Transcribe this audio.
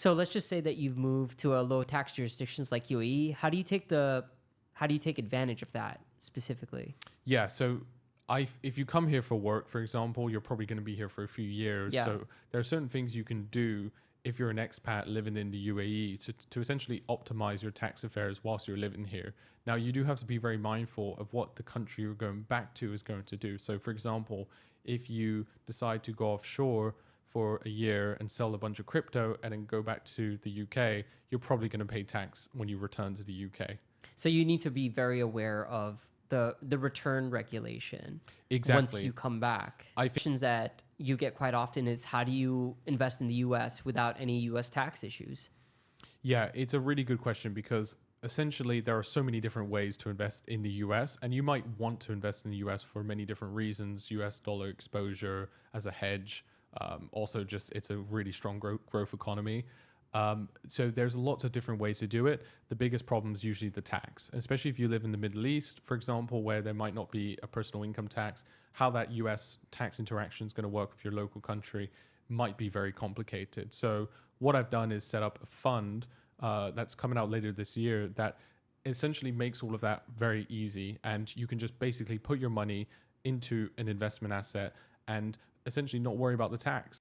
So let's just say that you've moved to a low tax jurisdictions like UAE. How do you take advantage of that specifically? Yeah, so if you come here for work, for example, you're probably going to be here for a few years. Yeah. So there are certain things you can do if you're an expat living in the UAE to essentially optimize your tax affairs whilst you're living here. Now, you do have to be very mindful of what the country you're going back to is going to do. So, for example, if you decide to go offshore for a year and sell a bunch of crypto and then go back to the UK, you're probably going to pay tax when you return to the UK. So you need to be very aware of the return regulation once Exactly. you come back. I Questions that you get quite often is how do you invest in the US without any US tax issues? Yeah, it's a really good question because essentially there are so many different ways to invest in the US, and you might want to invest in the US for many different reasons: US dollar exposure as a hedge. Also, just it's a really strong growth economy. So there's lots of different ways to do it. The biggest problem is usually the tax, especially if you live in the Middle East, for example, where there might not be a personal income tax. How that US tax interaction is going to work with your local country might be very complicated. So what I've done is set up a fund that's coming out later this year that essentially makes all of that very easy. And you can just basically put your money into an investment asset and essentially not worry about the tax.